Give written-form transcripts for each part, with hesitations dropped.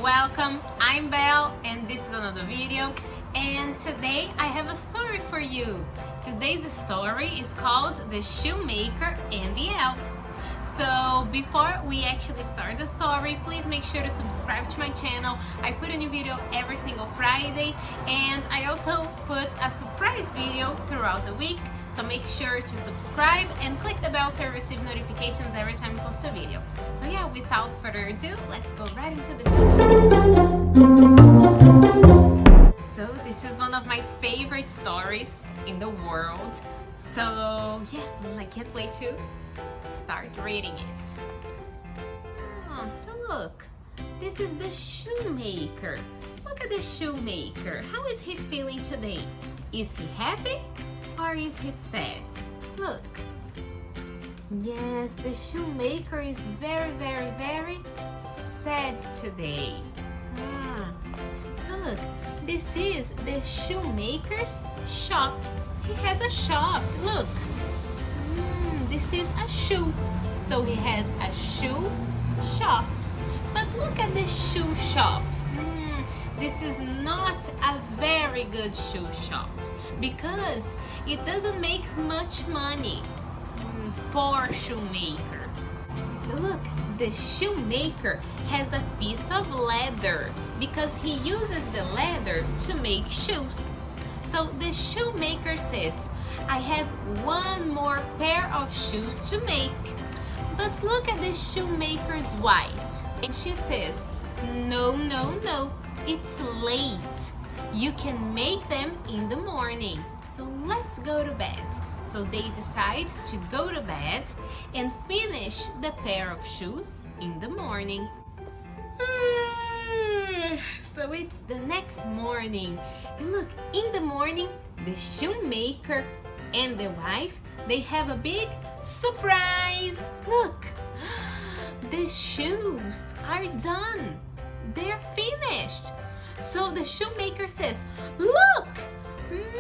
welcome. I'm Belle and this is another video, and today I have a story for you. Today's story is called The Shoemaker and the Elves. So before we actually start the story, please make sure to subscribe to my channel. I put a new video every single Friday, and I also put a surprise video throughout the week. So make sure to subscribe and click the bell so you receive notifications every time I post a video. So yeah, without further ado, let's go right into the video. So this is one of my favorite stories in the world. So yeah, I can't wait to start reading it. So look, this is the shoemaker. Look at the shoemaker. How is he feeling today? Is he happy or is he sad? Look. Yes, the shoemaker is very sad today. So look, this is the shoemaker's shop. He has a shop. Look. This is a shoe. So he has a shoe shop. But look at the shoe shop. This is not a very good shoe shop because it doesn't make much money. Poor shoemaker. Look, the shoemaker has a piece of leather because he uses the leather to make shoes. So the shoemaker says, I have one more pair of shoes to make. But look at the shoemaker's wife. And she says, no, it's late. You can make them in the morning. So let's go to bed. So they decide to go to bed and finish the pair of shoes in the morning. So it's the next morning. And look, in the morning, the shoemaker and the wife, they have a big surprise. Look, the shoes are done. They're finished. So the shoemaker says, look,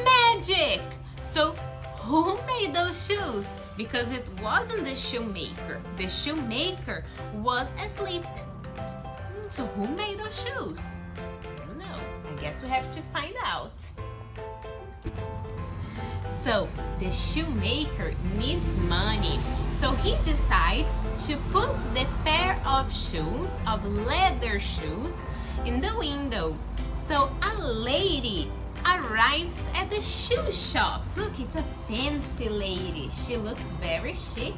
magic. So who made those shoes? Because it wasn't the shoemaker. The shoemaker was asleep. So who made those shoes? I don't know. I guess we have to find out. So the shoemaker needs money. So he decides to put the pair of shoes, of leather shoes, in the window. So a lady arrives at the shoe shop. Look, it's a fancy lady. She looks very chic.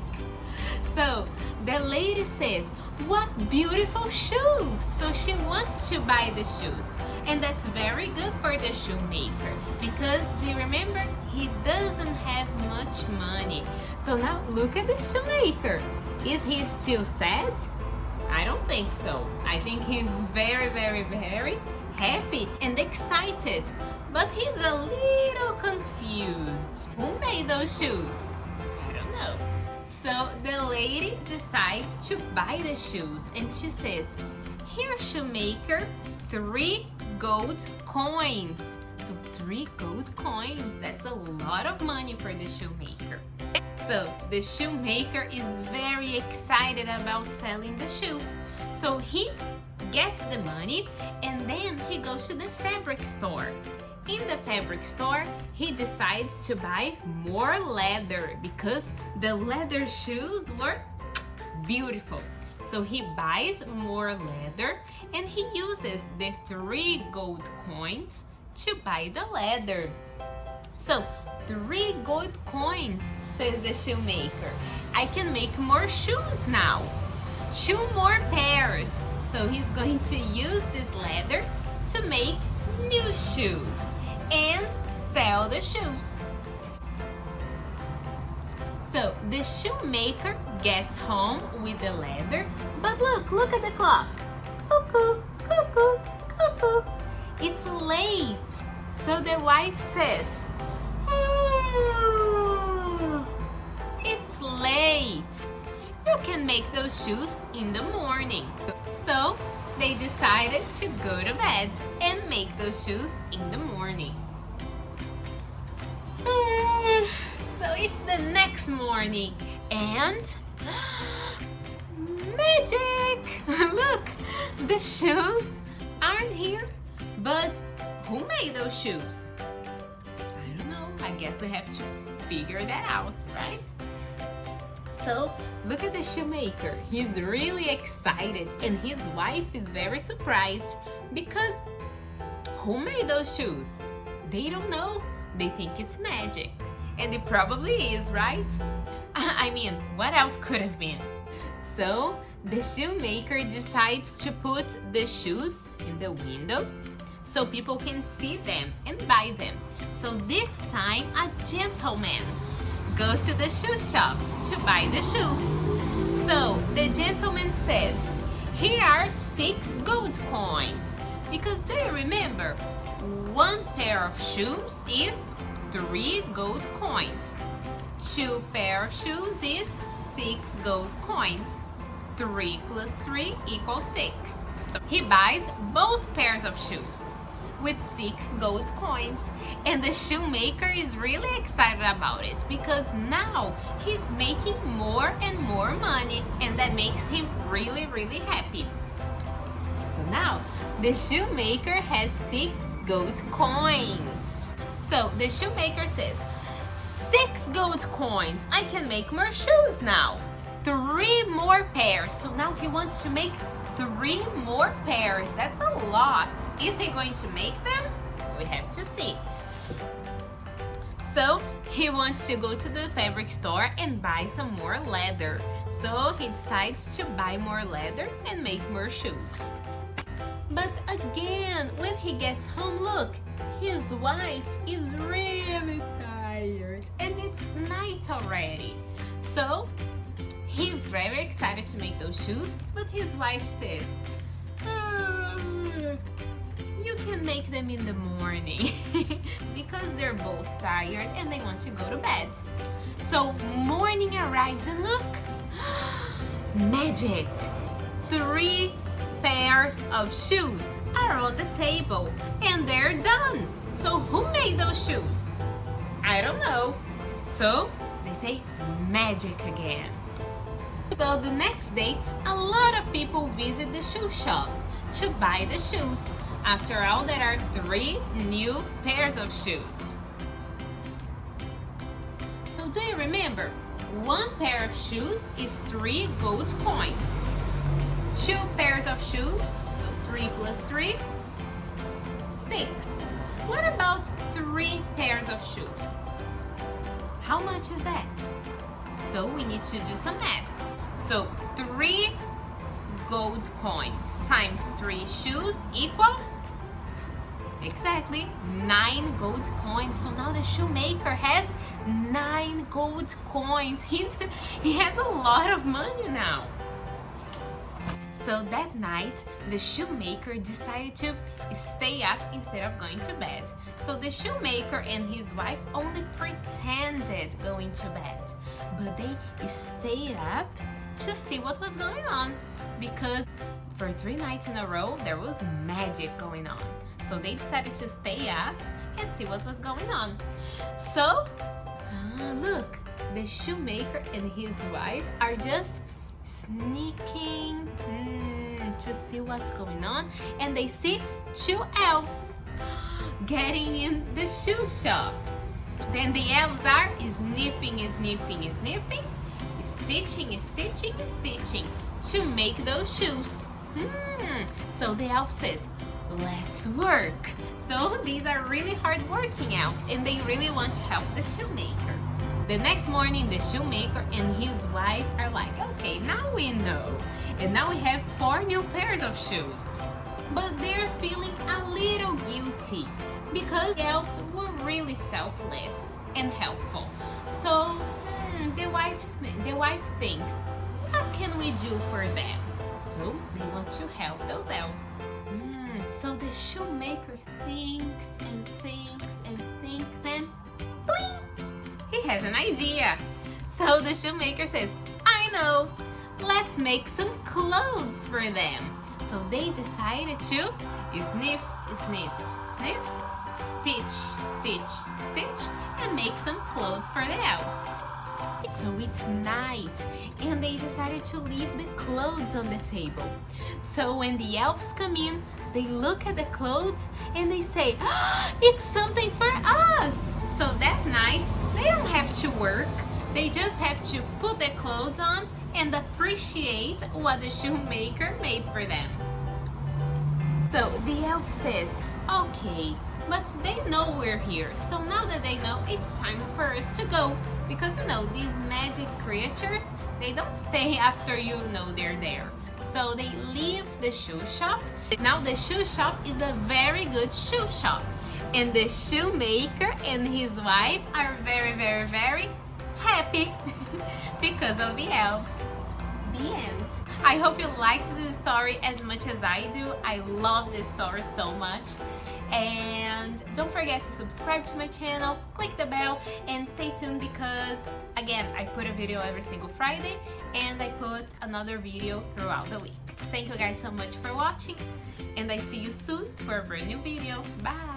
So the lady says, what beautiful shoes. So she wants to buy the shoes. And that's very good for the shoemaker because, do you remember, he doesn't have much money. So now look at the shoemaker. Is he still sad? I don't think so. I think he's very happy and excited. But he's a little confused. Who made those shoes? I don't know. So the lady decides to buy the shoes and she says, here, shoemaker, 3 gold coins. So 3 gold coins, that's a lot of money for the shoemaker. So the shoemaker is very excited about selling the shoes. So he gets the money and then he goes to the fabric store. In the fabric store, he decides to buy more leather because the leather shoes were beautiful. So he buys more leather and he uses the 3 gold coins to buy the leather. So 3 gold coins, says the shoemaker. I can make more shoes now. 2 more pairs. So he's going to use this leather to make new shoes and sell the shoes. So the shoemaker gets home with the leather, but look at the clock. Cuckoo, cuckoo, cuckoo. It's late. So the wife says, it's late. You can make those shoes in the morning. So they decided to go to bed and make those shoes in the morning. So it's the next morning and magic! Look, the shoes aren't here. But who made those shoes? I don't know. I guess we have to figure that out, right? So look at the shoemaker. He's really excited and his wife is very surprised because who made those shoes? They don't know. They think it's magic. And it probably is, right? I mean, what else could have been? So the shoemaker decides to put the shoes in the window so people can see them and buy them. So this time a gentleman goes to the shoe shop to buy the shoes. So the gentleman says, here are 6 gold coins. Because do you remember, 1 pair of shoes is 3 gold coins. 2 pair of shoes is 6 gold coins. 3 plus 3 equals 6. He buys both pairs of shoes with 6 gold coins, and the shoemaker is really excited about it because now he's making more and more money, and that makes him really, really happy. So now the shoemaker has 6 gold coins. So the shoemaker says, 6 gold coins, I can make more shoes now. 3 more pairs. So now he wants to make 3 more pairs. That's a lot. Is he going to make them? We have to see. So he wants to go to the fabric store and buy some more leather. So he decides to buy more leather and make more shoes. But again, when he gets home, look, his wife is really tired and it's night already. So he's very excited to make those shoes, but his wife says, you can make them in the morning because they're both tired and they want to go to bed. So morning arrives and look, magic! 3 pairs of shoes are on the table and they're done. So who made those shoes? I don't know. So they say magic again. So the next day, a lot of people visit the shoe shop to buy the shoes. After all, there are 3 new pairs of shoes. So do you remember? 1 pair of shoes is 3 gold coins. 2 pairs of shoes, so 3 plus 3, 6. What about 3 pairs of shoes? How much is that? So we need to do some math. So 3 gold coins times 3 shoes equals exactly 9 gold coins. So now the shoemaker has 9 gold coins. He has a lot of money now. So that night, the shoemaker decided to stay up instead of going to bed. So the shoemaker and his wife only pretended going to bed, but they stayed up to see what was going on, because for 3 nights in a row there was magic going on. So they decided to stay up and see what was going on. So look, the shoemaker and his wife are just sneaking to see what's going on, and they see 2 elves getting in the shoe shop. Then the elves are sniffing, stitching to make those shoes. So the elf says, let's work. So these are really hard-working elves and they really want to help the shoemaker. The next morning, the shoemaker and his wife are like, okay, now we know. And now we have 4 new pairs of shoes. But they're feeling a little guilty because the elves were really selfless and helpful. So the wife thinks, what can we do for them? So they want to help those elves. So the shoemaker thinks and bling! He has an idea. So the shoemaker says, I know, let's make some clothes for them. So they decided to sniff, stitch, and make some clothes for the elves. So it's night, and they decided to leave the clothes on the table. So when the elves come in, they look at the clothes and they say, "Oh, it's something for us." So that night, they don't have to work. They just have to put the clothes on and appreciate what the shoemaker made for them. So the elf says, "Okay, but they know we're here. So now that they know, it's time for us to go." Because you know, these magic creatures, they don't stay after you know they're there. So they leave the shoe shop. Now the shoe shop is a very good shoe shop. And the shoemaker and his wife are very, very, very happy because of the elves. The end. I hope you liked this story as much as I do. I love this story so much. And don't forget to subscribe to my channel, click the bell, and stay tuned because, again, I put a video every single Friday and I put another video throughout the week. Thank you guys so much for watching, and I see you soon for a brand new video. Bye!